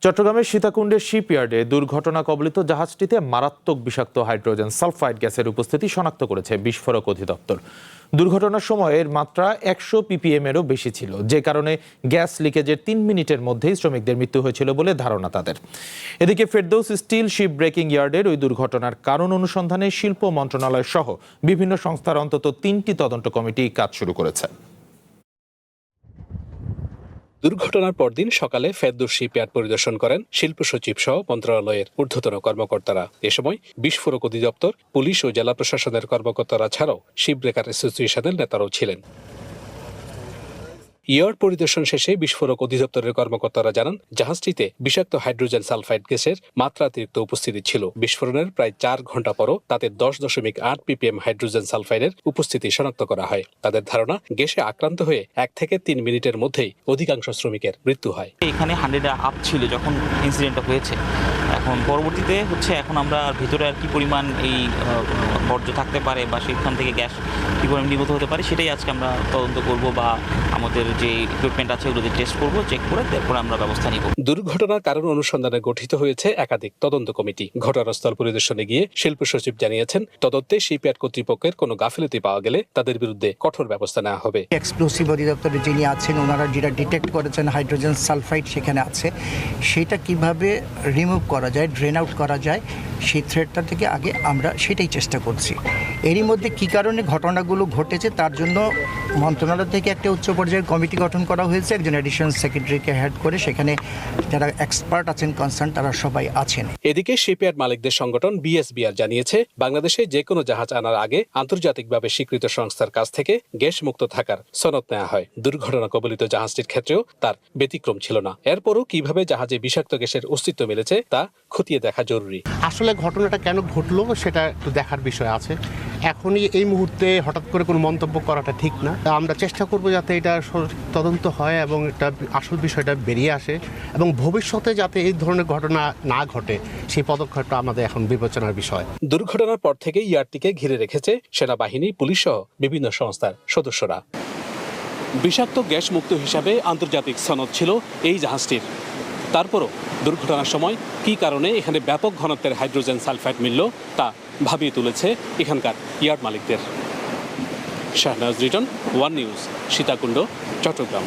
চট্টগ্রামের সীতাকুণ্ডের শিপইয়ার্ডে দুর্ঘটনা কবলিত জাহাজটিতে মারাত্মক বিষাক্ত হাইড্রোজেন সালফাইড গ্যাসের উপস্থিতি শনাক্ত করেছে বিস্ফোরক অধিদপ্তর। দুর্ঘটনার সময় এর মাত্রা 100 ppm-এরও বেশি ছিল, যে কারণে গ্যাস লিকেজের 3 মিনিটের মধ্যেই শ্রমিকদের মৃত্যু হয়েছিল বলে ধারণা তাদের। এদিকে ফেরদৌস স্টিল শিপ ব্রেকিং ইয়ার্ডের ওই দুর্ঘটনার কারণ অনুসন্ধানে শিল্প মন্ত্রণালয় সহ বিভিন্ন সংস্থার অন্তত 3টি তদন্ত কমিটি কাজ শুরু করেছে। দুর্ঘটনার পরদিন সকালে ফেরদৌস শিপইয়ার্ড পরিদর্শন করেন শিল্প সচিব সহ মন্ত্রণালয়ের ঊর্ধ্বতন কর্মকর্তারা। এ সময় বিস্ফোরক অধিদপ্তর, পুলিশ ও জেলা প্রশাসনের কর্মকর্তারা ছাড়াও শিপ ব্রেকার অ্যাসোসিয়েশনের নেতারাও ছিলেন। ইয়ার্ড পরিদর্শন শেষে বিস্ফোরক অধিদপ্তরের কর্মকর্তারা জানান, জাহাজটিতে বিষাক্ত হাইড্রোজেন সালফাইড গ্যাসের মাত্রাতিরিক্ত উপস্থিতি ছিল। বিস্ফোরণের প্রায় 4 ঘন্টা পরও তাতে 10.8 ppm হাইড্রোজেন সালফাইডের উপস্থিতি শনাক্ত করা হয়। তাদের ধারণা, গ্যাসে আক্রান্ত হয়ে 1 থেকে 3 মিনিটের মধ্যেই অধিকাংশ শ্রমিকের মৃত্যু হয়। এখানে 100 আপ ছিল যখন ইনসিডেন্টটা হয়েছে। এখন পরবর্তীতে এখন আমরা ভিতরে আর কি পরিমাণ এই বর্জ্য থাকতে পারে বা সেখান থেকে গ্যাস কী পরিমাণ নির্গত হতে পারে সেটাই আজকে আমরা তদন্ত করব, বা আমাদের যে ইকুইপমেন্ট আছে ওগুলো টেস্ট করব, চেক করে তারপর আমরা ব্যবস্থা নিব। দুর্ঘটনার কারণ অনুসন্ধানে গঠিত হয়েছে একাধিক তদন্ত কমিটি। ঘটনাস্থল পরিদর্শনে গিয়ে শিল্প সচিব জানিয়েছেন, তদন্তে শিপইয়ার্ড কর্তৃপক্ষের কোনো গাফিলতি পাওয়া গেলে তাদের বিরুদ্ধে কঠোর ব্যবস্থা নেওয়া হবে। এক্সপ্লোসিভ অধিদপ্তরে যিনি আছেন, ওনারা যেটা ডিটেক্ট করেছেন হাইড্রোজেন সালফাইড সেখানে আছে, সেটা কিভাবে রিমুভ করা যায়, ড্রেন আউট করা যায়, সেই থ্রেডটা থেকে আগে আমরা সেটাই চেষ্টা করছি। এরই মধ্যে কী কারণে ঘটনাগুলো ঘটেছে তার জন্য মন্ত্রণালয় থেকে একটা উচ্চ পর্যায়ের কমিটি গঠন করা হয়েছে, একজন অ্যাডিশনাল সেক্রেটারিকে হেড করে, সেখানে যারা এক্সপার্ট আছেন, কনসার্ন, তারা সবাই আছেন। এদিকে শিপইয়ার্ড মালিকদের সংগঠন বিএসবিআর জানিয়েছে, বাংলাদেশে যে কোনো জাহাজ আনার আগে আন্তর্জাতিকভাবে স্বীকৃত সংস্থার কাছ থেকে গ্যাস মুক্ত থাকার সনদ নেওয়া হয়। দুর্ঘটনা কবলিত জাহাজটির ক্ষেত্রেও তার ব্যতিক্রম ছিল না। এরপরও কিভাবে জাহাজে বিষাক্ত গ্যাসের অস্তিত্ব মিলেছে তা খতিয়ে দেখা জরুরি। আসলে ঘটনাটা কেন ঘটলো সেটা একটু দেখার বিষয় আছে। এখনই এই মুহূর্তে হঠাৎ করে কোনো মন্তব্য করাটা ঠিক না। আমরা চেষ্টা করব যাতে এটা তদন্ত হয় এবং এটা আসল বিষয়টা বেরিয়ে আসে, এবং ভবিষ্যতে যাতে এই ধরনের ঘটনা না ঘটে সেই পদক্ষেপটা আমাদের এখন বিবেচনার বিষয়। দুর্ঘটনার পর থেকে ইয়ার্ডটিকে ঘিরে রেখেছে সেনাবাহিনী, পুলিশ সহ বিভিন্ন সংস্থার সদস্যরা। বিষাক্ত গ্যাস মুক্ত হিসাবে আন্তর্জাতিক সনদ ছিল এই জাহাজটির। তারপরও দুর্ঘটনার সময় কী কারণে এখানে ব্যাপক ঘনত্বের হাইড্রোজেন সালফাইড মিলল তা ভাবিয়ে তুলেছে এখানকার ইয়ার্ড মালিকদের। Shahnaz Riton, one news, Sitakunda, Chittagong.